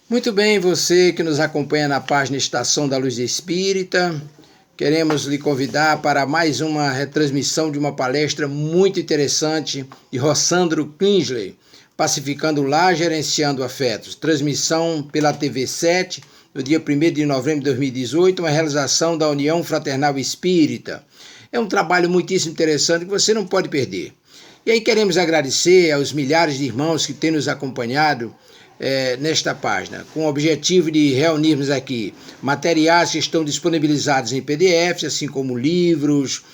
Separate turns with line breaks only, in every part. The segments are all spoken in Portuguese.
Muito bem, você que nos acompanha na página Estação da Luz Espírita, queremos lhe convidar para mais uma retransmissão de uma palestra muito interessante de Rossandro Kingsley, Pacificando o Lar, Gerenciando Afetos. Transmissão pela TV 7, no dia 1º de novembro de 2018, uma realização da União Fraternal Espírita. É um trabalho muitíssimo interessante que você não pode perder. E aí queremos agradecer aos milhares de irmãos que têm nos acompanhado nesta página, com o objetivo de reunirmos aqui materiais que estão disponibilizados em PDFs, assim como livros,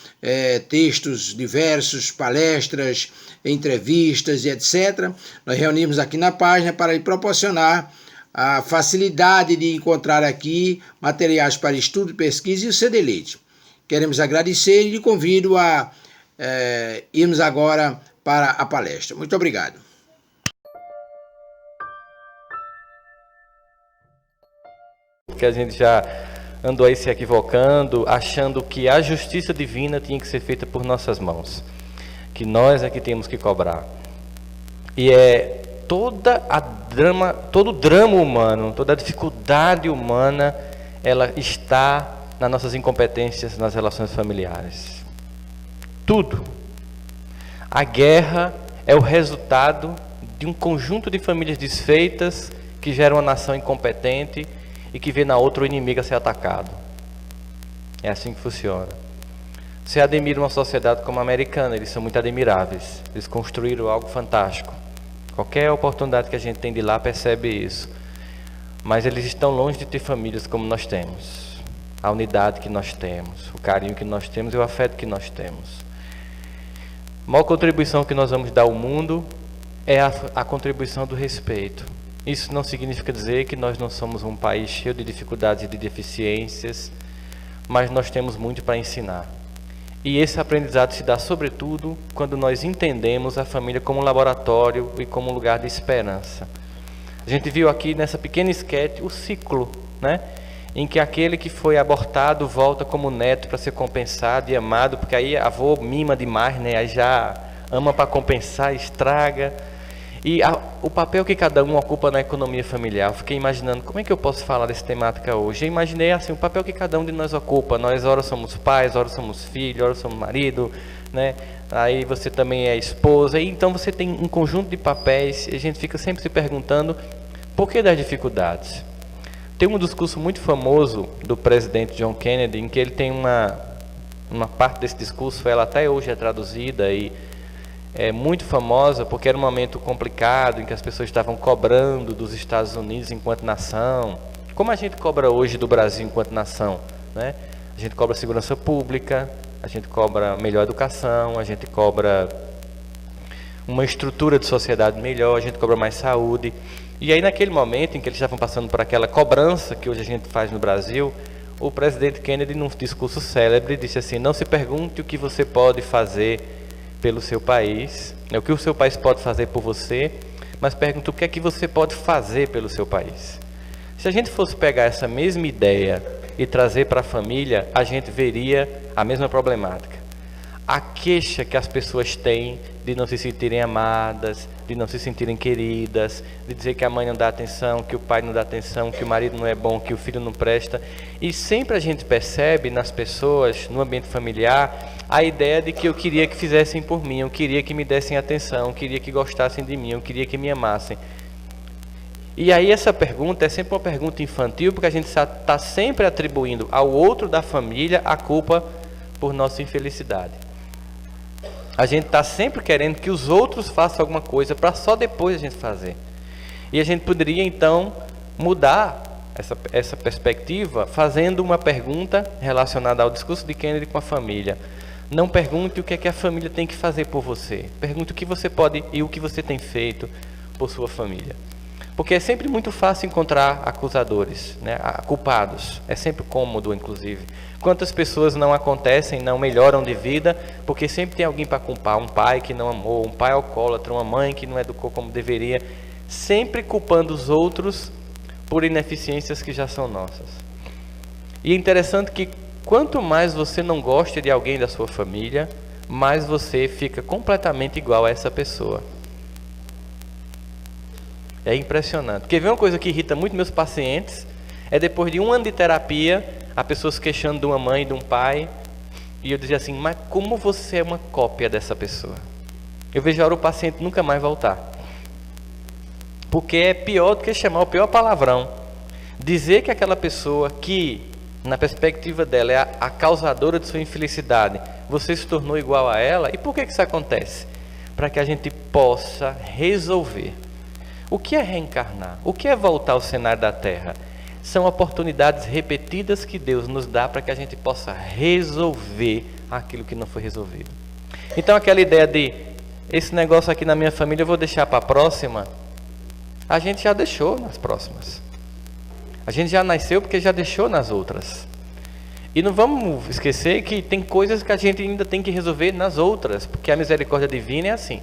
textos diversos, palestras, entrevistas e etc. Nós reunimos aqui na página para lhe proporcionar a facilidade de encontrar aqui materiais para estudo, pesquisa e o seu deleite. Queremos agradecer e lhe convido a irmos agora para a palestra. Muito obrigado.
Que a gente já andou aí se equivocando, achando que a justiça divina tinha que ser feita por nossas mãos, que nós é que temos que cobrar. E todo o drama humano, toda a dificuldade humana, ela está nas nossas incompetências nas relações familiares. Tudo. A guerra é o resultado de um conjunto de famílias desfeitas que geram uma nação incompetente e que vê na outra o inimigo a ser atacado. É assim que funciona. Você admira uma sociedade como a americana, eles são muito admiráveis. Eles construíram algo fantástico. Qualquer oportunidade que a gente tem de ir lá percebe isso. Mas eles estão longe de ter famílias como nós temos. A unidade que nós temos, o carinho que nós temos e o afeto que nós temos. A maior contribuição que nós vamos dar ao mundo é a contribuição do respeito. Isso não significa dizer que nós não somos um país cheio de dificuldades e de deficiências, mas nós temos muito para ensinar. E esse aprendizado se dá sobretudo quando nós entendemos a família como um laboratório e como um lugar de esperança. A gente viu aqui nessa pequena esquete o ciclo, né? Em que aquele que foi abortado volta como neto para ser compensado e amado, porque aí a avó mima demais, né? Aí já ama para compensar, estraga. E o papel que cada um ocupa na economia familiar. Eu fiquei imaginando, como é que eu posso falar dessa temática hoje? Eu imaginei assim, o papel que cada um de nós ocupa. Nós, ora somos pais, ora somos filhos, ora somos marido, né? Aí você também é esposa. E então você tem um conjunto de papéis e a gente fica sempre se perguntando por que das dificuldades. Tem um discurso muito famoso do presidente John Kennedy, em que ele tem uma parte desse discurso, ela até hoje é traduzida e é muito famosa porque era um momento complicado em que as pessoas estavam cobrando dos Estados Unidos enquanto nação, como a gente cobra hoje do Brasil enquanto nação, né? A gente cobra segurança pública, a gente cobra melhor educação, a gente cobra uma estrutura de sociedade melhor, a gente cobra mais saúde. E aí naquele momento em que eles estavam passando por aquela cobrança que hoje a gente faz no Brasil, o presidente Kennedy, num discurso célebre, disse assim: não se pergunte o que você pode fazer pelo seu país, o que o seu país pode fazer por você, mas pergunta o que é que você pode fazer pelo seu país. Se a gente fosse pegar essa mesma ideia e trazer para a família, a gente veria a mesma problemática. A queixa que as pessoas têm de não se sentirem amadas, de não se sentirem queridas, de dizer que a mãe não dá atenção, que o pai não dá atenção, que o marido não é bom, que o filho não presta. E sempre a gente percebe nas pessoas, no ambiente familiar, a ideia de que eu queria que fizessem por mim, eu queria que me dessem atenção, eu queria que gostassem de mim, eu queria que me amassem. E aí essa pergunta é sempre uma pergunta infantil, porque a gente está sempre atribuindo ao outro da família a culpa por nossa infelicidade. A gente está sempre querendo que os outros façam alguma coisa para só depois a gente fazer. E a gente poderia então mudar essa perspectiva fazendo uma pergunta relacionada ao discurso de Kennedy com a família. Não pergunte o que é que a família tem que fazer por você. Pergunte o que você pode e o que você tem feito por sua família. Porque é sempre muito fácil encontrar acusadores, né? Culpados. É sempre cômodo, inclusive. Quantas pessoas não acontecem, não melhoram de vida, porque sempre tem alguém para culpar. Um pai que não amou, um pai alcoólatra, uma mãe que não educou como deveria. Sempre culpando os outros por ineficiências que já são nossas. E é interessante que quanto mais você não gosta de alguém da sua família, mais você fica completamente igual a essa pessoa. É impressionante. Porque vê uma coisa que irrita muito meus pacientes, é depois de 1 ano de terapia, a pessoa se queixando de uma mãe e de um pai, e eu dizia assim, mas como você é uma cópia dessa pessoa? Eu vejo a hora o paciente nunca mais voltar. Porque é pior do que chamar o pior palavrão. Dizer que aquela pessoa que, na perspectiva dela, é a causadora de sua infelicidade, você se tornou igual a ela. E por que isso acontece? Para que a gente possa resolver. O que é reencarnar? O que é voltar ao cenário da Terra? São oportunidades repetidas que Deus nos dá para que a gente possa resolver aquilo que não foi resolvido. Então aquela ideia de esse negócio aqui na minha família eu vou deixar para a próxima, a gente já deixou nas próximas. A gente já nasceu porque já deixou nas outras. E não vamos esquecer que tem coisas que a gente ainda tem que resolver nas outras, porque a misericórdia divina é assim.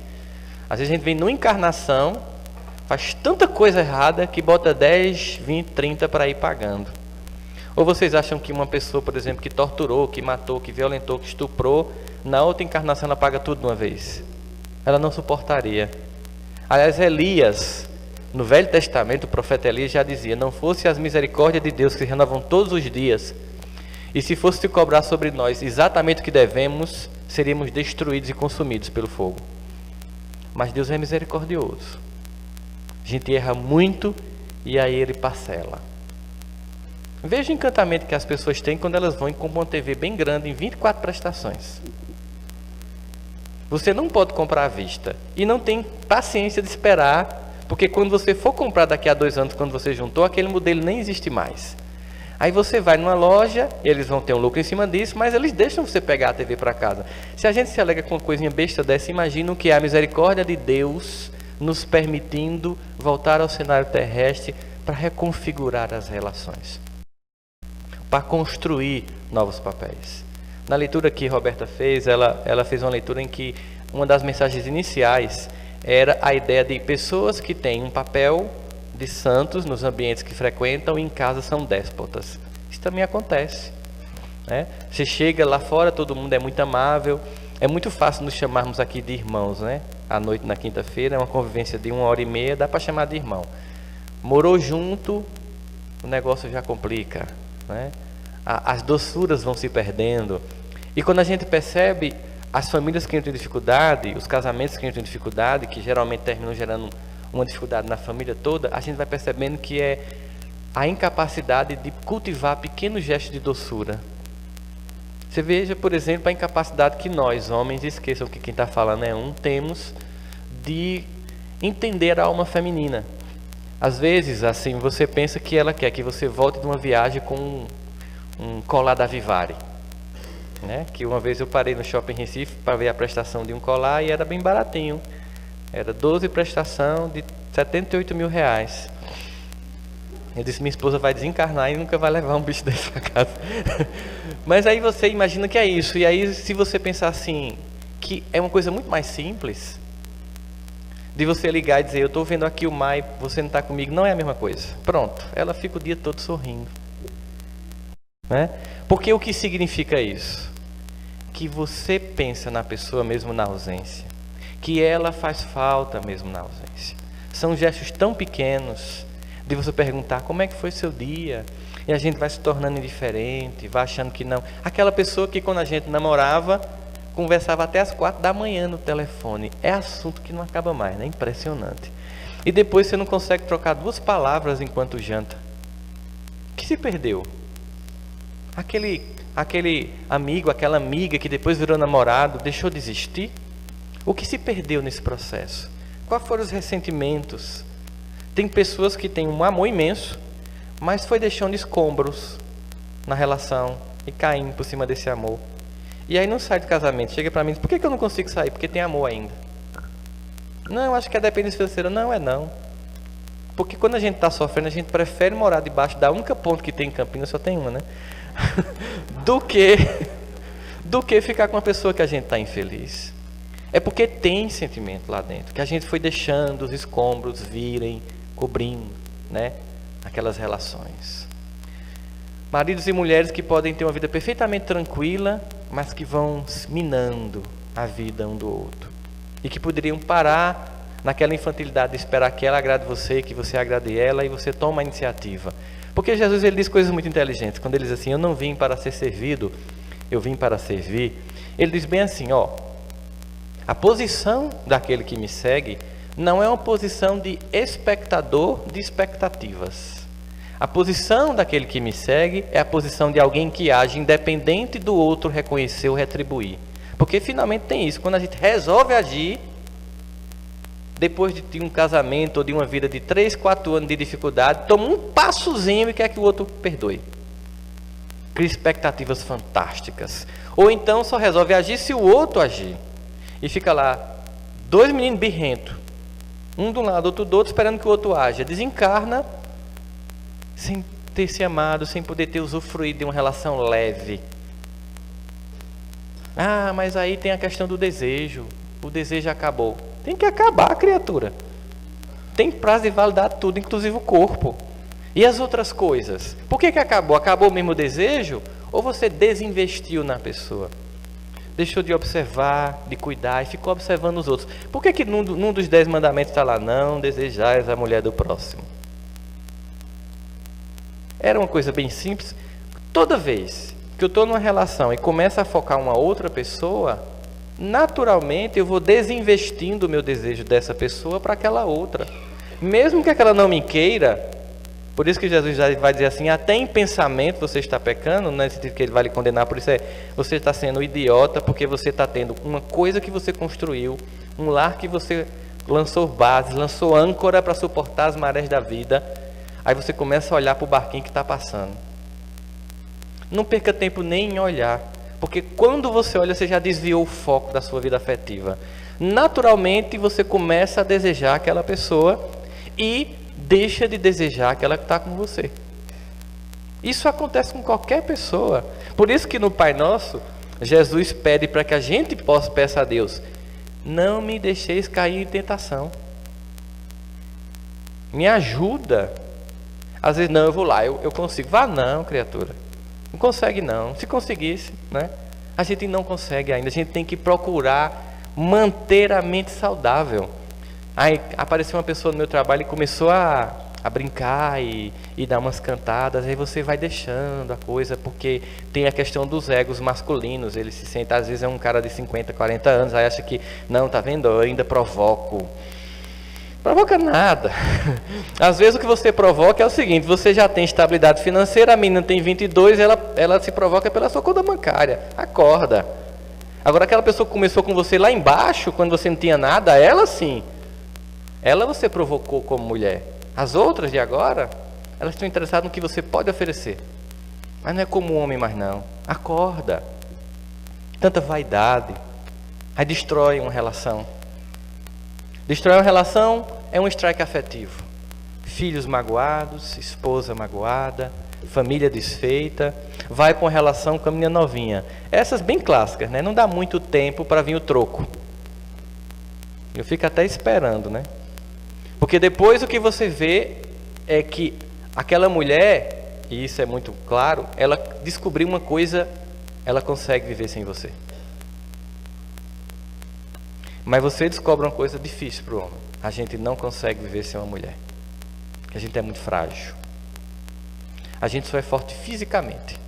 Às vezes a gente vem numa encarnação, faz tanta coisa errada que bota 10, 20, 30 para ir pagando. Ou vocês acham que uma pessoa, por exemplo, que torturou, que matou, que violentou, que estuprou, na outra encarnação ela paga tudo de uma vez? Ela não suportaria. Aliás, Elias, no Velho Testamento, o profeta Elias já dizia, não fosse as misericórdias de Deus que se renovam todos os dias, e se fosse se cobrar sobre nós exatamente o que devemos, seríamos destruídos e consumidos pelo fogo. Mas Deus é misericordioso. A gente erra muito e aí Ele parcela. Veja o encantamento que as pessoas têm quando elas vão e compram uma TV bem grande em 24 prestações. Você não pode comprar à vista e não tem paciência de esperar, porque quando você for comprar daqui a 2 anos, quando você juntou, aquele modelo nem existe mais. Aí você vai numa loja, eles vão ter um lucro em cima disso, mas eles deixam você pegar a TV para casa. Se a gente se alega com uma coisinha besta dessa, imagina o que é a misericórdia de Deus nos permitindo voltar ao cenário terrestre para reconfigurar as relações, para construir novos papéis. Na leitura que Roberta fez, ela fez uma leitura em que uma das mensagens iniciais era a ideia de pessoas que têm um papel de santos nos ambientes que frequentam e em casa são déspotas. Isso também acontece, né? Você chega lá fora, todo mundo é muito amável, é muito fácil nos chamarmos aqui de irmãos, né? À noite na quinta-feira é uma convivência de 1h30, dá para chamar de irmão. Morou junto, o negócio já complica, né? As doçuras vão se perdendo. E quando a gente percebe as famílias que entram em dificuldade, os casamentos que entram em dificuldade, que geralmente terminam gerando uma dificuldade na família toda, a gente vai percebendo que é a incapacidade de cultivar pequenos gestos de doçura. Você veja, por exemplo, a incapacidade que nós, homens, esqueçam que quem está falando é temos de entender a alma feminina. Às vezes, assim, você pensa que ela quer que você volte de uma viagem com um colar da Vivari, né? Que uma vez eu parei no Shopping Recife para ver a prestação de um colar e era bem baratinho. Era 12 prestação de 78 mil reais. Eu disse, minha esposa vai desencarnar e nunca vai levar um bicho desse para casa. Mas aí você imagina que é isso. E aí se você pensar assim, que é uma coisa muito mais simples, de você ligar e dizer, eu estou vendo aqui o Mai, você não está comigo, não é a mesma coisa. Pronto, ela fica o dia todo sorrindo, né? Porque o que significa isso? Que você pensa na pessoa mesmo na ausência, que ela faz falta mesmo na ausência. São gestos tão pequenos de você perguntar como é que foi seu dia, e a gente vai se tornando indiferente, vai achando que não. Aquela pessoa que quando a gente namorava, conversava até as 4 da manhã no telefone. É assunto que não acaba mais, né? Impressionante. E depois você não consegue trocar 2 palavras enquanto janta. O que se perdeu? Aquele amigo, aquela amiga que depois virou namorado, deixou de existir? O que se perdeu nesse processo? Quais foram os ressentimentos? Tem pessoas que têm um amor imenso, mas foi deixando escombros na relação e caindo por cima desse amor. E aí não sai do casamento, chega para mim e diz, por que eu não consigo sair? Porque tem amor ainda. Não, acho que é dependência financeira. Não é não. Porque quando a gente está sofrendo, a gente prefere morar debaixo da única ponte que tem em Campinas, só tem uma, né? do que ficar com uma pessoa que a gente está infeliz. É porque tem sentimento lá dentro, que a gente foi deixando os escombros virem, cobrindo, né? Aquelas relações. Maridos e mulheres que podem ter uma vida perfeitamente tranquila, mas que vão minando a vida um do outro. E que poderiam parar naquela infantilidade de esperar que ela agrade você, que você agrade ela, e você toma a iniciativa. Porque Jesus, ele diz coisas muito inteligentes. Quando ele diz assim, eu não vim para ser servido, eu vim para servir. Ele diz bem assim, ó, a posição daquele que me segue não é uma posição de espectador de expectativas. A posição daquele que me segue é a posição de alguém que age independente do outro reconhecer ou retribuir. Porque finalmente tem isso, quando a gente resolve agir, depois de um casamento ou de uma vida de 3, 4 anos de dificuldade, toma um passozinho e quer que o outro perdoe. Cria expectativas fantásticas. Ou então só resolve agir se o outro agir. E fica lá, 2 meninos birrentos, um de um lado, outro do outro, esperando que o outro haja. Desencarna, sem ter se amado, sem poder ter usufruído de uma relação leve. Ah, mas aí tem a questão do desejo. O desejo acabou. Tem que acabar, criatura. Tem prazo de validade tudo, inclusive o corpo. E as outras coisas? Por que acabou? Acabou mesmo o desejo? Ou você desinvestiu na pessoa? Deixou de observar, de cuidar e ficou observando os outros. Por que num dos 10 mandamentos está lá, não desejais a mulher do próximo? Era uma coisa bem simples. Toda vez que eu estou numa relação e começo a focar uma outra pessoa, naturalmente eu vou desinvestindo o meu desejo dessa pessoa para aquela outra. Mesmo que aquela não me queira, por isso que Jesus já vai dizer assim, até em pensamento você está pecando, não é sentido que ele vai lhe condenar, por isso você está sendo idiota, porque você está tendo uma coisa que você construiu, um lar que você lançou bases, lançou âncora para suportar as marés da vida, aí você começa a olhar para o barquinho que está passando. Não perca tempo nem em olhar, porque quando você olha, você já desviou o foco da sua vida afetiva. Naturalmente, você começa a desejar aquela pessoa e deixa de desejar aquela que está com você. Isso acontece com qualquer pessoa. Por isso que no Pai Nosso, Jesus pede para que a gente peça a Deus, não me deixeis cair em tentação. Me ajuda. Às vezes, não, eu vou lá, eu consigo. Vá não, criatura. Não consegue não. Se conseguisse, né? A gente não consegue ainda. A gente tem que procurar manter a mente saudável. Aí apareceu uma pessoa no meu trabalho e começou a brincar e dar umas cantadas. Aí você vai deixando a coisa, porque tem a questão dos egos masculinos. Ele se sente, às vezes é um cara de 50, 40 anos, aí acha que, não, tá vendo, eu ainda provoco. Provoca nada. Às vezes o que você provoca é o seguinte, você já tem estabilidade financeira, a menina tem 22, ela se provoca pela sua conta bancária. Acorda. Agora aquela pessoa que começou com você lá embaixo, quando você não tinha nada, ela sim. Ela você provocou como mulher. As outras de agora, elas estão interessadas no que você pode oferecer. Mas não é como homem mais não. Acorda. Tanta vaidade. Aí destrói uma relação. Destrói uma relação é um strike afetivo. Filhos magoados, esposa magoada, família desfeita. Vai para uma relação com a menina novinha. Essas bem clássicas, né? Não dá muito tempo para vir o troco. Eu fico até esperando, né? Porque depois o que você vê é que aquela mulher, e isso é muito claro, ela descobriu uma coisa, ela consegue viver sem você. Mas você descobre uma coisa difícil para o homem. A gente não consegue viver sem uma mulher. A gente é muito frágil. A gente só é forte fisicamente.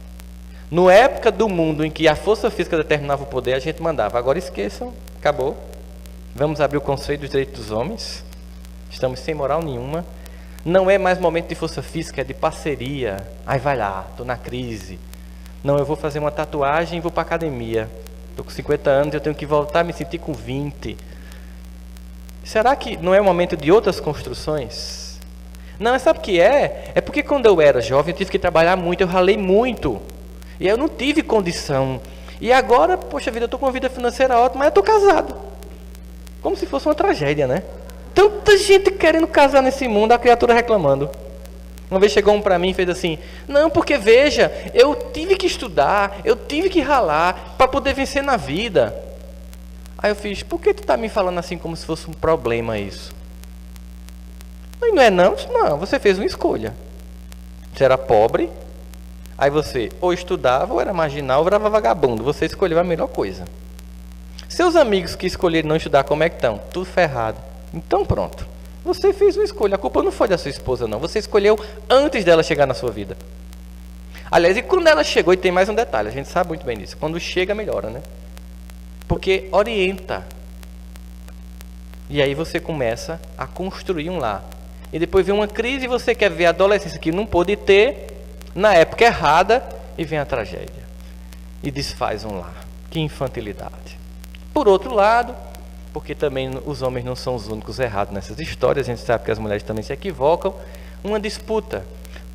Na época do mundo em que a força física determinava o poder, a gente mandava. Agora esqueçam, acabou. Vamos abrir o conceito dos direitos dos homens. Estamos sem moral nenhuma. Não é mais momento de força física, é de parceria. Aí vai lá, estou na crise. Não, eu vou fazer uma tatuagem e vou para a academia. Estou com 50 anos, eu tenho que voltar a me sentir com 20. Será que não é o momento de outras construções? Não, sabe o que é? É porque quando eu era jovem, eu tive que trabalhar muito, eu ralei muito. E eu não tive condição. E agora, poxa vida, eu estou com uma vida financeira ótima, mas eu estou casado. Como se fosse uma tragédia, né? Tanta gente querendo casar nesse mundo, a criatura reclamando. Uma vez chegou um para mim e fez assim, não, porque veja, eu tive que estudar, eu tive que ralar para poder vencer na vida. Aí eu fiz, por que tu está me falando assim como se fosse um problema isso? Não é não? Não, você fez uma escolha. Você era pobre, aí você ou estudava, ou era marginal, ou virava vagabundo. Você escolheu a melhor coisa. Seus amigos que escolheram não estudar, como é que estão? Tudo ferrado. Então pronto. Você fez uma escolha. A culpa não foi da sua esposa, não. Você escolheu antes dela chegar na sua vida. Aliás, e quando ela chegou, e tem mais um detalhe, a gente sabe muito bem disso. Quando chega, melhora, né? Porque orienta. E aí você começa a construir um lar. E depois vem uma crise e você quer ver a adolescência que não pôde ter na época errada e vem a tragédia. E desfaz um lar. Que infantilidade. Por outro lado, porque também os homens não são os únicos errados nessas histórias, a gente sabe que as mulheres também se equivocam, uma disputa.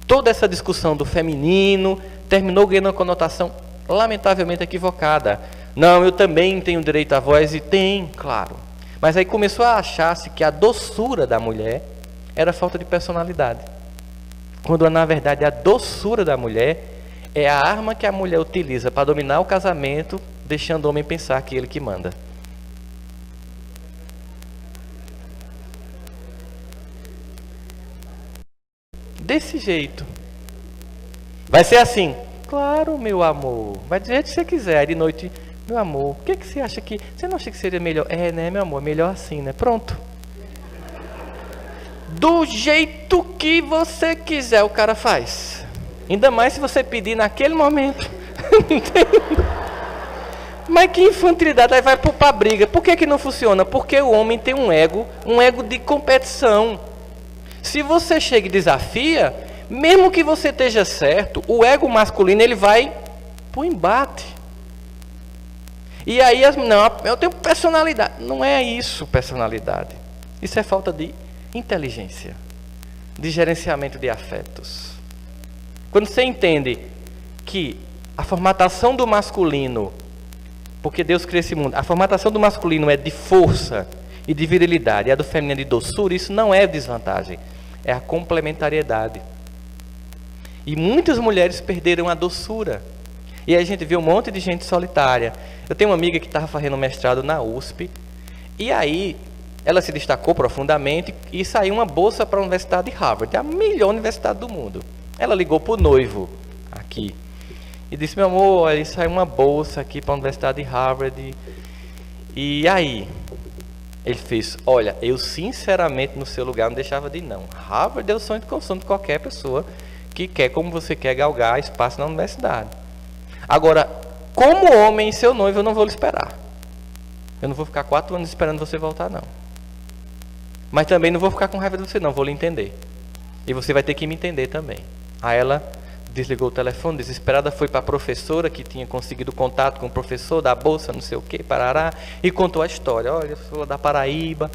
Toda essa discussão do feminino terminou ganhando uma conotação lamentavelmente equivocada. Não, eu também tenho direito à voz, e tem, claro. Mas aí começou a achar-se que a doçura da mulher era falta de personalidade. Quando, na verdade, a doçura da mulher é a arma que a mulher utiliza para dominar o casamento, deixando o homem pensar que ele que manda. Desse jeito. Vai ser assim. Claro, meu amor. Vai do jeito que você quiser. Aí de noite, meu amor, o que você acha que... Você não acha que seria melhor? É, né, meu amor? Melhor assim, né? Pronto. Do jeito que você quiser, o cara faz. Ainda mais se você pedir naquele momento. Mas que infantilidade. Aí vai pra briga. Por que não funciona? Porque o homem tem um ego de competição. Se você chega e desafia, mesmo que você esteja certo, o ego masculino ele vai pro embate. E aí, não, eu tenho personalidade. Não é isso, personalidade. Isso é falta de inteligência, de gerenciamento de afetos. Quando você entende que a formatação do masculino, porque Deus criou esse mundo, a formatação do masculino é de força e de virilidade, e a do feminino é de doçura, isso não é desvantagem, é a complementariedade. E muitas mulheres perderam a doçura. E aí a gente vê um monte de gente solitária. Eu tenho uma amiga que estava fazendo mestrado na USP, e aí ela se destacou profundamente e saiu uma bolsa para a Universidade de Harvard, a melhor universidade do mundo. Ela ligou para o noivo aqui e disse: meu amor, olha, saiu uma bolsa aqui para a Universidade de Harvard. E aí? Ele fez: olha, eu sinceramente no seu lugar não deixava de ir, não. Harvard é o sonho de consumo de qualquer pessoa que quer, como você quer, galgar espaço na universidade. Agora, como homem e seu noivo, eu não vou lhe esperar. Eu não vou ficar 4 anos esperando você voltar, não. Mas também não vou ficar com raiva de você, não. Vou lhe entender. E você vai ter que me entender também. Aí ela desligou o telefone, desesperada, foi para a professora que tinha conseguido contato com o professor da bolsa, não sei o que, parará, e contou a história. Olha, eu sou da Paraíba,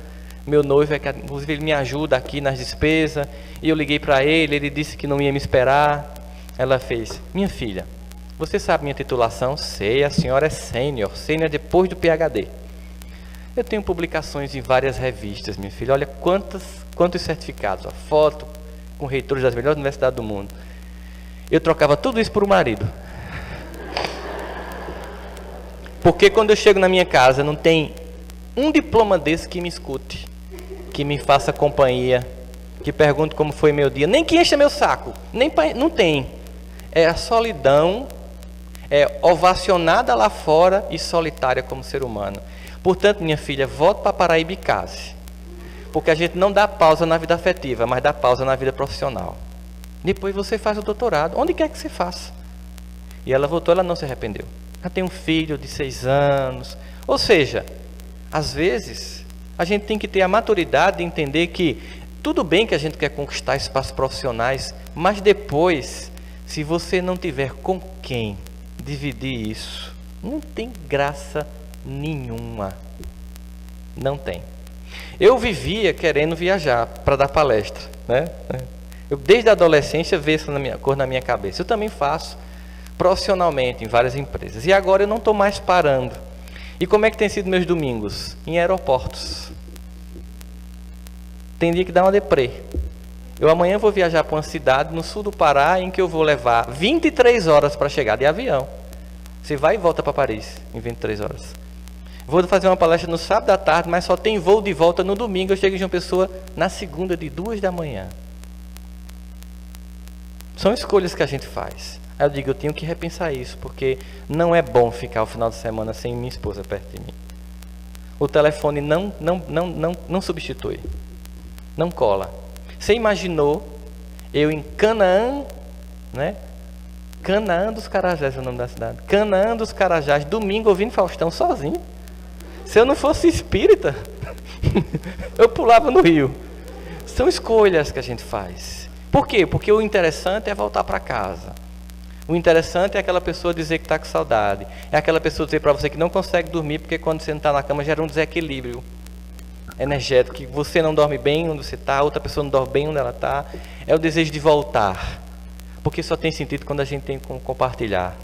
meu noivo, inclusive ele me ajuda aqui nas despesas, e eu liguei para ele disse que não ia me esperar. Ela fez: minha filha, você sabe minha titulação? Sei, a senhora é sênior depois do PhD. Eu tenho publicações em várias revistas, minha filha, olha quantos certificados, ó, foto com reitores das melhores universidades do mundo. Eu trocava tudo isso por um marido. Porque quando eu chego na minha casa, não tem um diploma desse que me escute, que me faça companhia, que pergunte como foi meu dia, nem que encha meu saco, não tem. É a solidão, é ovacionada lá fora e solitária como ser humano. Portanto, minha filha, volte para Paraíba e case. Porque a gente não dá pausa na vida afetiva, mas dá pausa na vida profissional. Depois você faz o doutorado, onde quer que você faça. E ela voltou, ela não se arrependeu. Ela tem um filho de 6 anos. Ou seja, às vezes, a gente tem que ter a maturidade de entender que tudo bem que a gente quer conquistar espaços profissionais, mas depois, se você não tiver com quem dividir isso, não tem graça nenhuma. Não tem. Eu vivia querendo viajar para dar palestra, né? Eu, desde a adolescência, vejo essa cor na minha cabeça. Eu também faço profissionalmente em várias empresas. E agora eu não estou mais parando. E como é que tem sido meus domingos? Em aeroportos. Tem dia que dá uma deprê. Eu amanhã vou viajar para uma cidade no sul do Pará, em que eu vou levar 23 horas para chegar de avião. Você vai e volta para Paris em 23 horas. Vou fazer uma palestra no sábado à tarde, mas só tem voo de volta no domingo. Eu chego em João Pessoa na segunda de 2 da manhã. São escolhas que a gente faz. Aí eu digo, eu tenho que repensar isso, porque não é bom ficar o final de semana sem minha esposa perto de mim. o telefone não substitui. Não cola. Você imaginou eu em Canaã, né? Canaã dos Carajás é o nome da cidade. Canaã dos Carajás, domingo ouvindo Faustão sozinho. Se eu não fosse espírita, eu pulava no rio. São escolhas que a gente faz. Por quê? Porque o interessante é voltar para casa. O interessante é aquela pessoa dizer que está com saudade. É aquela pessoa dizer para você que não consegue dormir porque quando você não está na cama gera um desequilíbrio energético, que você não dorme bem onde você está, outra pessoa não dorme bem onde ela está. É o desejo de voltar. Porque só tem sentido quando a gente tem como compartilhar.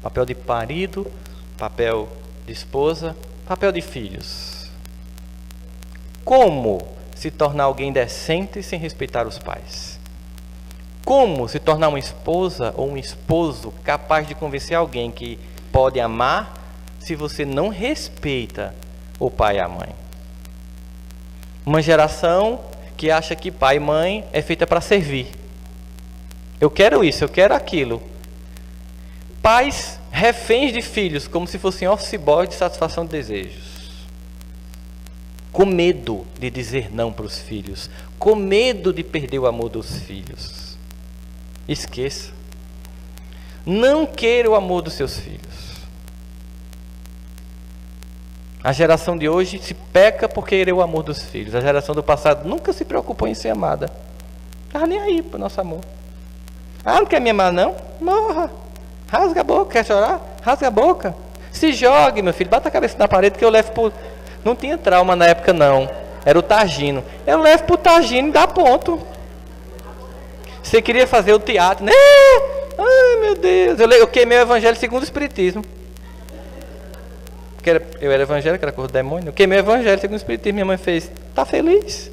Papel de marido, papel de esposa, papel de filhos. Como se tornar alguém decente sem respeitar os pais? Como se tornar uma esposa ou um esposo capaz de convencer alguém que pode amar se você não respeita o pai e a mãe? Uma geração que acha que pai e mãe é feita para servir. Eu quero isso, eu quero aquilo. Pais reféns de filhos, como se fossem office boys de satisfação de desejos. Com medo de dizer não para os filhos. Com medo de perder o amor dos filhos. Esqueça. Não queira o amor dos seus filhos. A geração de hoje se peca por querer o amor dos filhos. A geração do passado nunca se preocupou em ser amada. Estava nem aí para o nosso amor. Ah, não quer me amar não? Morra. Rasga a boca, quer chorar? Rasga a boca. Se jogue, meu filho, bata a cabeça na parede que eu levo por... Não tinha trauma na época não. Era o Targino. Eu levo pro Targino e dá ponto. Você queria fazer o teatro, né? Ai, meu Deus. Eu queimei o evangelho segundo o Espiritismo. Eu era evangélico, era cor do demônio. Eu queimei o evangelho segundo o Espiritismo. Minha mãe fez, tá feliz?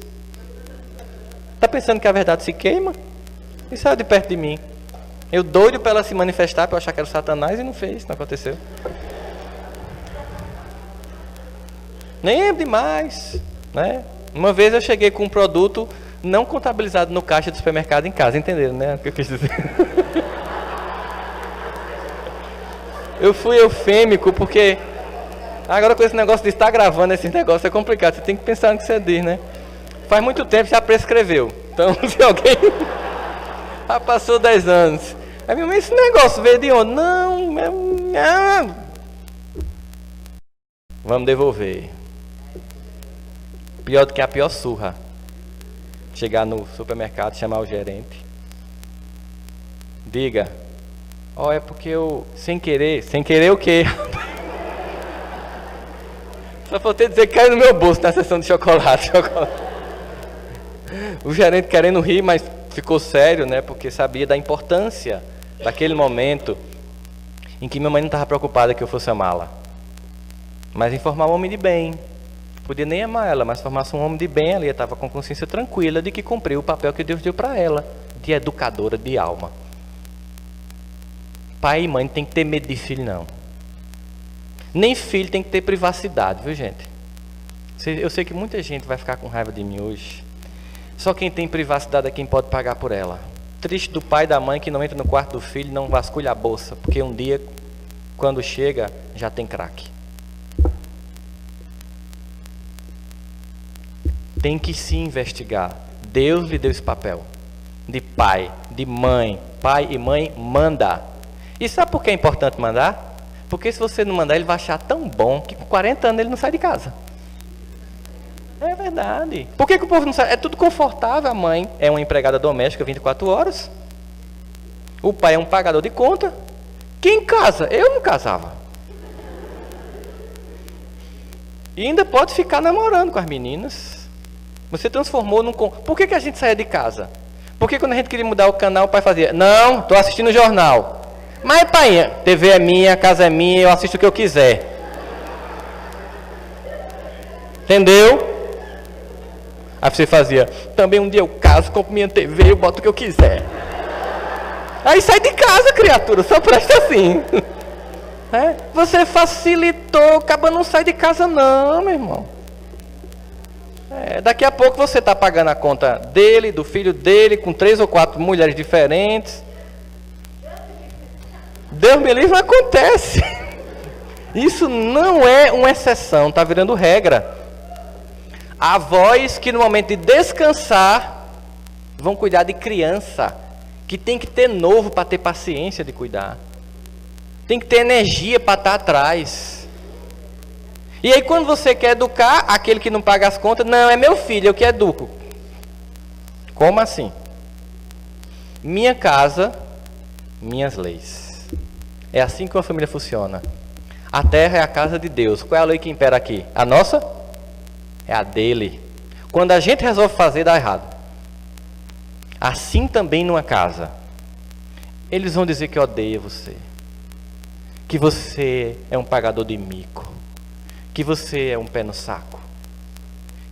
Tá pensando que a verdade se queima? E saiu de perto de mim. Eu doido para ela se manifestar, para eu achar que era o Satanás, e não fez, não aconteceu. Nem é demais, né? Uma vez eu cheguei com um produto não contabilizado no caixa do supermercado em casa, entenderam, né? O que eu quis dizer? Eu fui eufêmico porque agora com esse negócio de estar gravando esse negócio é complicado, você tem que pensar no que você diz, né? Faz muito tempo já prescreveu. Então, se alguém já passou 10 anos. Aí minha mãe, esse negócio veio de onde? Não, vamos devolver. Pior do que a pior surra. Chegar no supermercado, chamar o gerente. Diga. Ó, é porque eu, sem querer o quê? Só faltei dizer que caiu no meu bolso na sessão de chocolate. O gerente querendo rir, mas ficou sério, né? Porque sabia da importância daquele momento em que minha mãe não estava preocupada que eu fosse amá-la. Mas informar um homem de bem. Podia nem amar ela, mas formasse um homem de bem, ela estava com consciência tranquila de que cumpriu o papel que Deus deu para ela, de educadora de alma. Pai e mãe não tem que ter medo de filho, não. Nem filho tem que ter privacidade, viu, gente? Eu sei que muita gente vai ficar com raiva de mim hoje. Só quem tem privacidade é quem pode pagar por ela. Triste do pai e da mãe que não entra no quarto do filho e não vasculha a bolsa, porque um dia, quando chega, já tem crack. Tem que se investigar. Deus lhe deu esse papel de pai, de mãe. Pai e mãe manda. E sabe por que é importante mandar? Porque se você não mandar, ele vai achar tão bom que com 40 anos ele não sai de casa. É verdade. Por que o povo não sai? É tudo confortável. A mãe é uma empregada doméstica 24 horas. O pai é um pagador de conta. Quem casa? Eu não casava. E ainda pode ficar namorando com as meninas. Você transformou num... Por que a gente saía de casa? Porque quando a gente queria mudar o canal, o pai fazia, não, estou assistindo o jornal. Mas, pai, TV é minha, casa é minha, eu assisto o que eu quiser. Entendeu? Aí você fazia, também um dia eu caso, compro minha TV, eu boto o que eu quiser. Aí sai de casa, criatura, só presta assim. É? Você facilitou, acaba não sai de casa não, meu irmão. Daqui a pouco você está pagando a conta dele, do filho dele, com 3 ou 4 mulheres diferentes. Deus me livre, acontece. Isso não é uma exceção, está virando regra. Avós que no momento de descansar vão cuidar de criança, que tem que ter novo para ter paciência de cuidar. Tem que ter energia para estar atrás. E aí quando você quer educar, aquele que não paga as contas, não, é meu filho, eu que educo. Como assim? Minha casa, minhas leis. É assim que uma família funciona. A terra é a casa de Deus. Qual é a lei que impera aqui? A nossa? É a dele. Quando a gente resolve fazer, dá errado. Assim também numa casa. Eles vão dizer que odeia você. Que você é um pagador de mico. Que você é um pé no saco.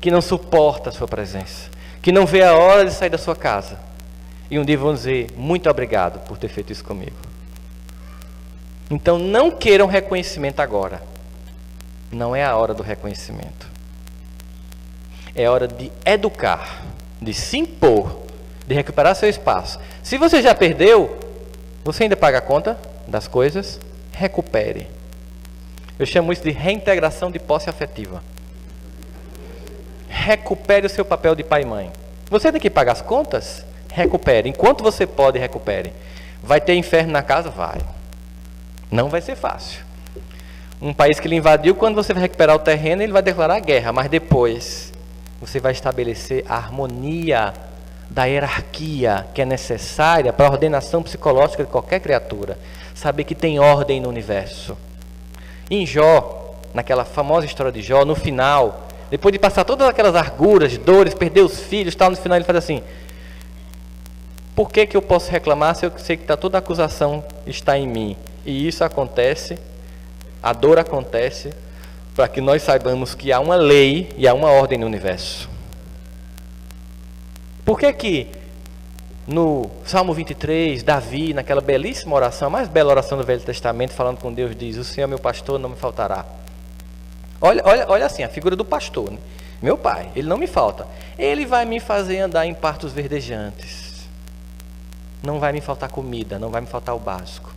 Que não suporta a sua presença. Que não vê a hora de sair da sua casa. E um dia vão dizer, muito obrigado por ter feito isso comigo. Então não queiram reconhecimento agora. Não é a hora do reconhecimento. É hora de educar, de se impor, de recuperar seu espaço. Se você já perdeu, você ainda paga a conta das coisas? Recupere. Eu chamo isso de reintegração de posse afetiva. Recupere o seu papel de pai e mãe. Você tem que pagar as contas? Recupere. Enquanto você pode, recupere. Vai ter inferno na casa? Vai. Não vai ser fácil. Um país que lhe invadiu, quando você vai recuperar o terreno, ele vai declarar guerra, mas depois você vai estabelecer a harmonia da hierarquia que é necessária para a ordenação psicológica de qualquer criatura. Saber que tem ordem no universo. Em Jó, naquela famosa história de Jó, no final, depois de passar todas aquelas arguras, dores, perder os filhos, tal, no final ele faz assim: por que eu posso reclamar se eu sei que toda a acusação está em mim? E isso acontece, a dor acontece, para que nós saibamos que há uma lei e há uma ordem no universo. Por que no Salmo 23, Davi, naquela belíssima oração, a mais bela oração do Velho Testamento, falando com Deus, diz: o Senhor é meu pastor, não me faltará. Olha assim, a figura do pastor, né? Meu pai, ele não me falta. Ele vai me fazer andar em pastos verdejantes. Não vai me faltar comida, não vai me faltar o básico.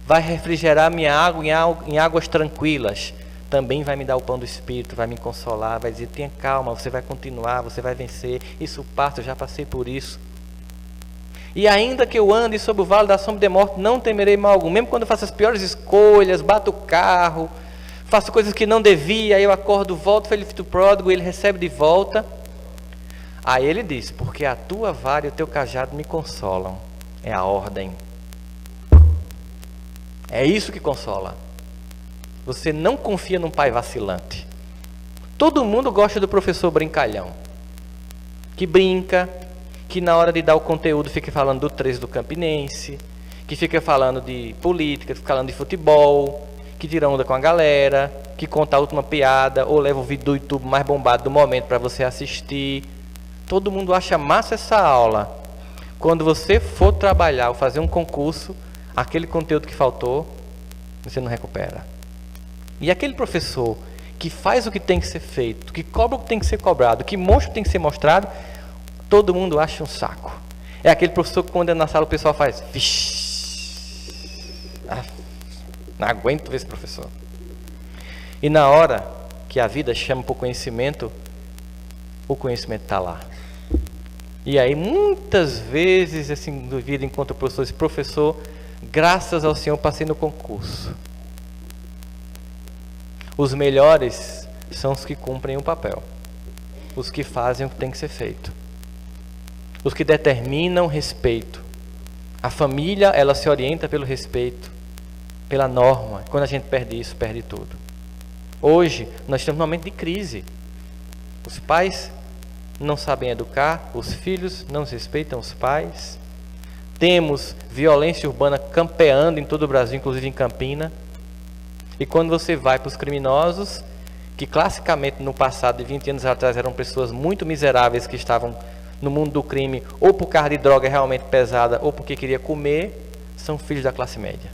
Vai refrigerar minha água em águas tranquilas. Também vai me dar o pão do Espírito, vai me consolar, vai dizer: tenha calma, você vai continuar, você vai vencer. Isso passa, eu já passei por isso. E ainda que eu ande sobre o vale da sombra da morte, não temerei mal algum. Mesmo quando eu faço as piores escolhas, bato o carro, faço coisas que não devia, aí eu acordo, volto, filho do pródigo, ele recebe de volta. Aí ele diz: porque a tua vara e o teu cajado me consolam. É a ordem. É isso que consola. Você não confia num pai vacilante. Todo mundo gosta do professor brincalhão, que brinca, que na hora de dar o conteúdo fica falando do 13 do Campinense, que fica falando de política, fica falando de futebol, que tira onda com a galera, que conta a última piada, ou leva o vídeo do YouTube mais bombado do momento para você assistir. Todo mundo acha massa essa aula. Quando você for trabalhar ou fazer um concurso, aquele conteúdo que faltou, você não recupera. E aquele professor que faz o que tem que ser feito, que cobra o que tem que ser cobrado, que mostra o que tem que ser mostrado, todo mundo acha um saco. É aquele professor que quando é na sala o pessoal faz: vixi, não aguento ver esse professor. E na hora que a vida chama para o conhecimento está lá. E aí muitas vezes, assim, na vida enquanto professor, esse professor, graças ao Senhor, passei no concurso. Os melhores são os que cumprem o papel, os que fazem o que tem que ser feito, os que determinam respeito. A família, ela se orienta pelo respeito, pela norma. Quando a gente perde isso, perde tudo. Hoje, nós estamos num momento de crise. Os pais não sabem educar, os filhos não respeitam os pais. Temos violência urbana campeando em todo o Brasil, inclusive em Campina. E quando você vai para os criminosos, que classicamente no passado, de 20 anos atrás, eram pessoas muito miseráveis que estavam no mundo do crime, ou por causa de droga realmente pesada, ou porque queria comer, são filhos da classe média.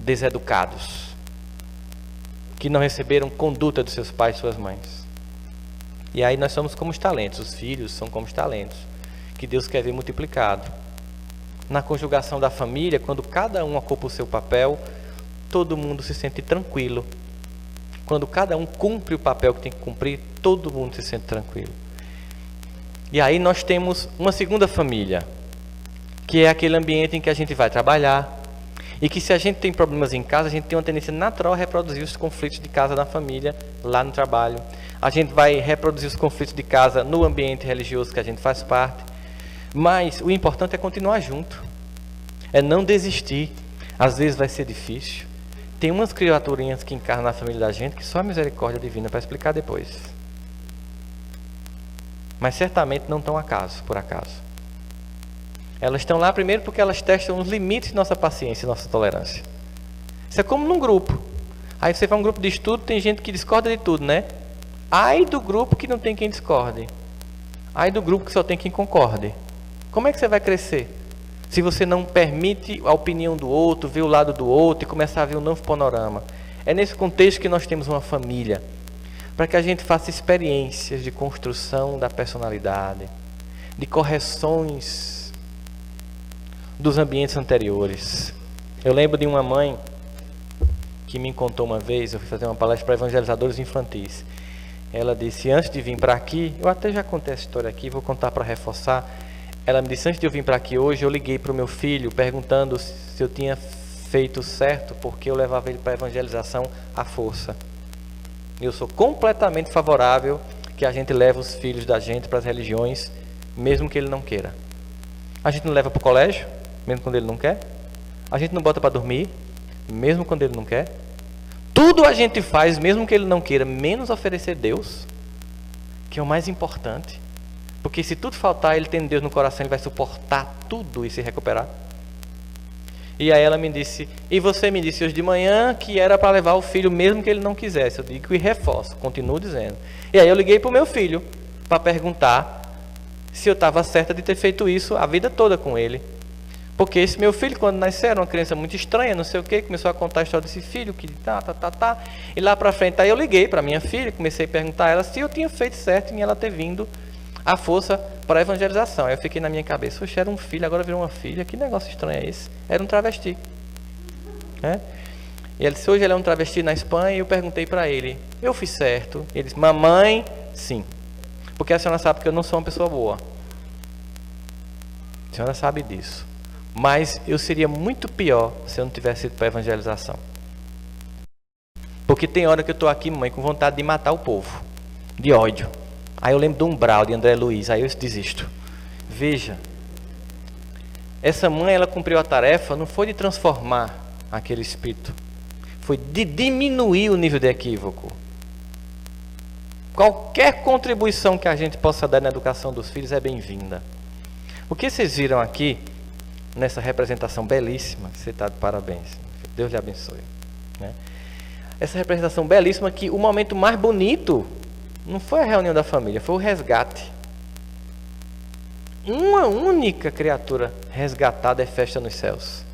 Deseducados. Que não receberam conduta dos seus pais e suas mães. E aí nós somos como os talentos, os filhos são como os talentos, que Deus quer ver multiplicado. Na conjugação da família, quando cada um ocupa o seu papel, todo mundo se sente tranquilo. Quando cada um cumpre o papel que tem que cumprir, todo mundo se sente tranquilo. E aí nós temos uma segunda família, que é aquele ambiente em que a gente vai trabalhar, e que se a gente tem problemas em casa, a gente tem uma tendência natural a reproduzir os conflitos de casa na família, lá no trabalho. A gente vai reproduzir os conflitos de casa no ambiente religioso que a gente faz parte. Mas o importante é continuar junto. É não desistir. Às vezes vai ser difícil. Tem umas criaturinhas que encarnam na família da gente que só a misericórdia divina para explicar depois. Mas certamente não estão por acaso. Elas estão lá primeiro porque elas testam os limites de nossa paciência e nossa tolerância. Isso é como num grupo. Aí você vai a um grupo de estudo, tem gente que discorda de tudo, né? Ai do grupo que não tem quem discorde. Ai do grupo que só tem quem concorde. Como é que você vai crescer? Se você não permite a opinião do outro, ver o lado do outro e começar a ver um novo panorama. É nesse contexto que nós temos uma família. Para que a gente faça experiências de construção da personalidade, de correções dos ambientes anteriores. Eu lembro de uma mãe que me contou uma vez, eu fui fazer uma palestra para evangelizadores infantis. Ela disse, antes de vir para aqui, eu até já contei essa história aqui, vou contar para reforçar. Ela me disse, antes de eu vir para aqui hoje, eu liguei para o meu filho perguntando se eu tinha feito certo, porque eu levava ele para a evangelização à força. Eu sou completamente favorável que a gente leve os filhos da gente para as religiões, mesmo que ele não queira. A gente não leva para o colégio, mesmo quando ele não quer. A gente não bota para dormir, mesmo quando ele não quer. Tudo a gente faz, mesmo que ele não queira, menos oferecer Deus, que é o mais importante. Porque se tudo faltar, ele tendo Deus no coração, ele vai suportar tudo e se recuperar. E aí ela me disse, e você me disse hoje de manhã que era para levar o filho mesmo que ele não quisesse. Eu digo e reforço, continuo dizendo. E aí eu liguei para o meu filho para perguntar se eu estava certa de ter feito isso a vida toda com ele. Porque esse meu filho, quando nasceu, era uma criança muito estranha, não sei o que, começou a contar a história desse filho, que e lá para frente, aí eu liguei para minha filha, comecei a perguntar a ela se eu tinha feito certo em ela ter vindo à força para a evangelização. Aí eu fiquei na minha cabeça, oxe, era um filho, agora virou uma filha, que negócio estranho é esse? Era um travesti. E ele disse, hoje ele é um travesti na Espanha, e eu perguntei para ele, eu fiz certo? Ele disse, mamãe, sim. Porque a senhora sabe que eu não sou uma pessoa boa. A senhora sabe disso. Mas eu seria muito pior se eu não tivesse ido para a evangelização. Porque tem hora que eu estou aqui, mãe, com vontade de matar o povo. De ódio. Aí eu lembro do Umbral, de André Luiz, aí eu desisto. Veja, essa mãe, ela cumpriu a tarefa, não foi de transformar aquele espírito. Foi de diminuir o nível de equívoco. Qualquer contribuição que a gente possa dar na educação dos filhos é bem-vinda. O que vocês viram aqui, nessa representação belíssima, você está de parabéns, Deus lhe abençoe, né? Essa representação belíssima que o momento mais bonito não foi a reunião da família, foi o resgate. Uma única criatura resgatada é festa nos céus.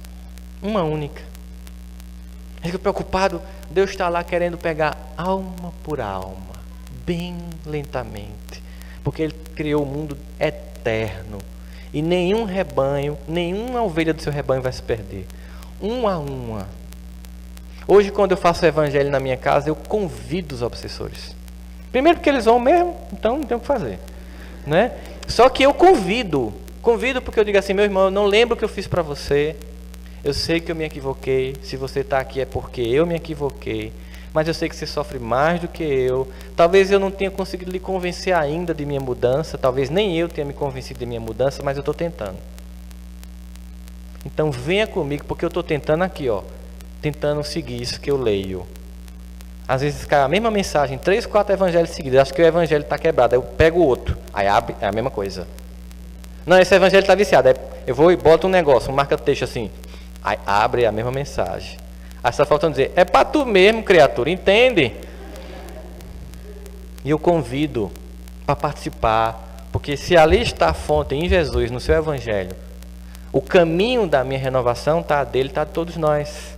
Uma única. A gente fica preocupado, Deus está lá querendo pegar alma por alma, bem lentamente, porque Ele criou o mundo eterno. E nenhum rebanho, nenhuma ovelha do seu rebanho vai se perder. Uma a uma. Hoje, quando eu faço o evangelho na minha casa, eu convido os obsessores. Primeiro porque eles vão mesmo, então não tem o que fazer, né? Só que eu convido porque eu digo assim, meu irmão, eu não lembro o que eu fiz para você. Eu sei que eu me equivoquei. Se você está aqui é porque eu me equivoquei. Mas eu sei que você sofre mais do que eu. Talvez eu não tenha conseguido lhe convencer ainda de minha mudança. Talvez nem eu tenha me convencido de minha mudança, mas eu estou tentando. Então venha comigo, porque eu estou tentando aqui, ó, tentando seguir isso que eu leio. Às vezes cai a mesma mensagem, 3, 4 evangelhos seguidos. Acho que o evangelho está quebrado. Aí eu pego o outro. Aí abre, é a mesma coisa. Não, esse evangelho está viciado. Aí eu vou e boto um negócio, um marca-texto assim. Aí abre a mesma mensagem. Aí está faltando dizer, é para tu mesmo, criatura, entende? E eu convido para participar, porque se ali está a fonte em Jesus, no seu evangelho, o caminho da minha renovação está dele, está de todos nós.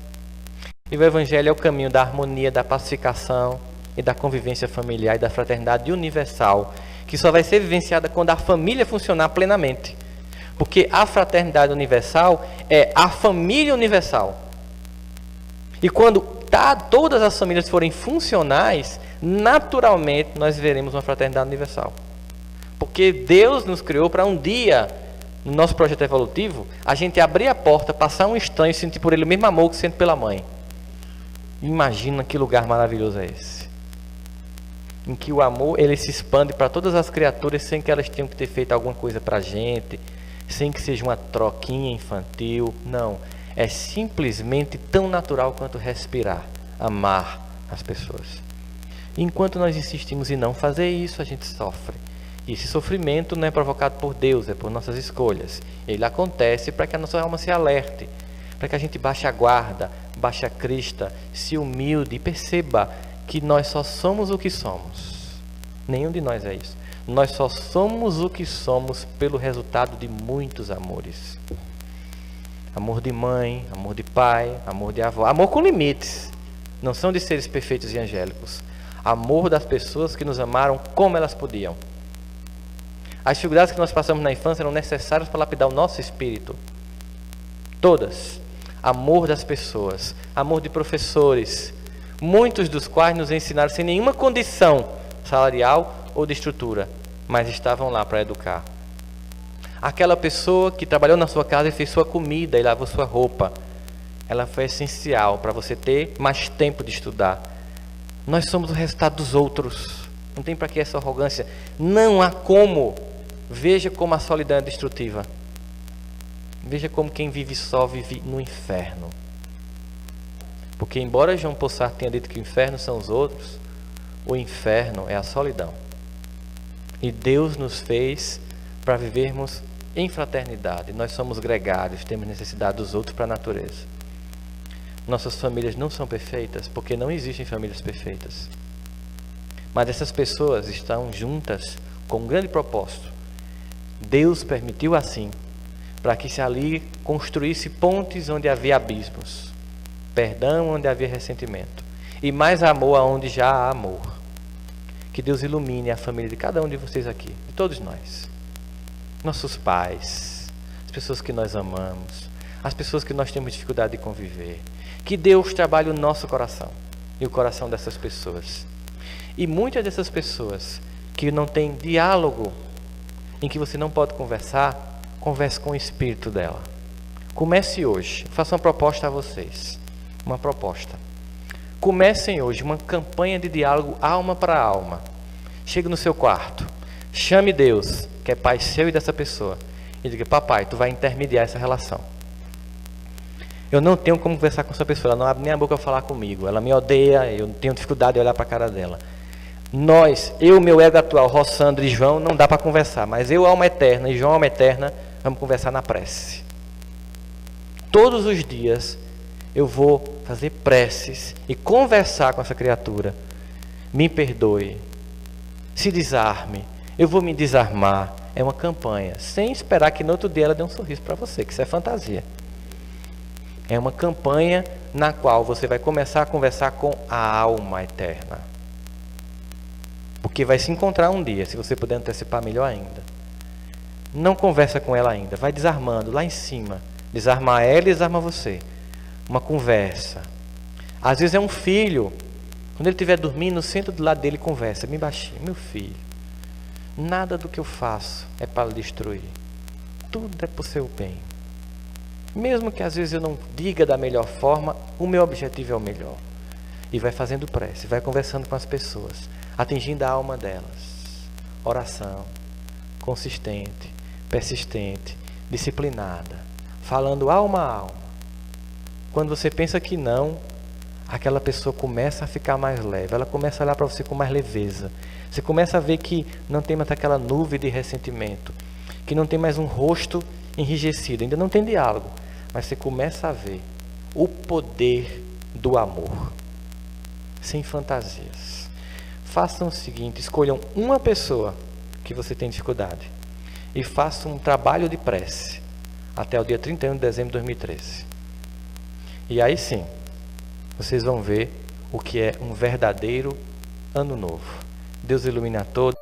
E o evangelho é o caminho da harmonia, da pacificação e da convivência familiar e da fraternidade universal, que só vai ser vivenciada quando a família funcionar plenamente. Porque a fraternidade universal é a família universal. E quando todas as famílias forem funcionais, naturalmente nós veremos uma fraternidade universal. Porque Deus nos criou para um dia, no nosso projeto evolutivo, a gente abrir a porta, passar um estranho e sentir por ele o mesmo amor que sente pela mãe. Imagina que lugar maravilhoso é esse. Em que o amor ele se expande para todas as criaturas sem que elas tenham que ter feito alguma coisa para a gente, sem que seja uma troquinha infantil. Não, é simplesmente tão natural quanto respirar, amar as pessoas. Enquanto nós insistimos em não fazer isso, a gente sofre. E esse sofrimento não é provocado por Deus, é por nossas escolhas. Ele acontece para que a nossa alma se alerte, para que a gente baixe a guarda, baixe a crista, se humilde e perceba que nós só somos o que somos. Nenhum de nós é isso. Nós só somos o que somos pelo resultado de muitos amores. Amor de mãe, amor de pai, amor de avó. Amor com limites. Não são de seres perfeitos e angélicos. Amor das pessoas que nos amaram como elas podiam. As dificuldades que nós passamos na infância eram necessárias para lapidar o nosso espírito. Todas. Amor das pessoas. Amor de professores. Muitos dos quais nos ensinaram sem nenhuma condição salarial ou de estrutura, mas estavam lá para educar. Aquela pessoa que trabalhou na sua casa e fez sua comida e lavou sua roupa, ela foi essencial para você ter mais tempo de estudar. Nós somos o resultado dos outros. Não tem para que essa arrogância. Não há como. Veja como a solidão é destrutiva. Veja como quem vive só vive no inferno. Porque embora João Possart tenha dito que o inferno são os outros, o inferno é a solidão. E Deus nos fez para vivermos em fraternidade. Nós somos gregários, temos necessidade dos outros para a natureza. Nossas famílias não são perfeitas, porque não existem famílias perfeitas. Mas essas pessoas estão juntas com um grande propósito. Deus permitiu assim, para que se ali construísse pontes onde havia abismos, perdão onde havia ressentimento, e mais amor aonde já há amor. Que Deus ilumine a família de cada um de vocês aqui, de todos nós. Nossos pais, as pessoas que nós amamos, as pessoas que nós temos dificuldade de conviver. Que Deus trabalhe o nosso coração e o coração dessas pessoas. E muitas dessas pessoas que não têm diálogo, em que você não pode conversar, converse com o espírito dela. Comece hoje, faça uma proposta a vocês. Uma proposta. Comecem hoje uma campanha de diálogo alma para alma. Chegue no seu quarto, chame Deus, que é Pai seu e dessa pessoa, e diga: papai, tu vai intermediar essa relação. Eu não tenho como conversar com essa pessoa, ela não abre nem a boca para falar comigo, ela me odeia, eu tenho dificuldade de olhar para a cara dela. Eu, meu ego atual, Rossandro e João, não dá para conversar, mas eu, alma eterna, e João, alma eterna, vamos conversar na prece. Todos os dias eu vou fazer preces e conversar com essa criatura. Me perdoe, se desarme, eu vou me desarmar. É uma campanha, sem esperar que no outro dia ela dê um sorriso para você, que isso é fantasia. É uma campanha na qual você vai começar a conversar com a alma eterna. Porque vai se encontrar um dia, se você puder antecipar, melhor ainda. Não conversa com ela ainda, vai desarmando lá em cima. Desarmar ela e desarma você. Uma conversa. Às vezes é um filho. Quando ele estiver dormindo, senta do lado dele e conversa. Me baixinho: meu filho, nada do que eu faço é para lhe destruir. Tudo é para o seu bem. Mesmo que às vezes eu não diga da melhor forma, o meu objetivo é o melhor. E vai fazendo prece, vai conversando com as pessoas, atingindo a alma delas. Oração consistente, persistente, disciplinada, falando alma a alma. Quando você pensa que não, aquela pessoa começa a ficar mais leve, ela começa a olhar para você com mais leveza. Você começa a ver que não tem mais aquela nuvem de ressentimento, que não tem mais um rosto enrijecido, ainda não tem diálogo, mas você começa a ver o poder do amor, sem fantasias. Façam o seguinte: escolham uma pessoa que você tem dificuldade e façam um trabalho de prece até o dia 31 de dezembro de 2013. E aí sim, vocês vão ver o que é um verdadeiro ano novo. Deus ilumine a todos.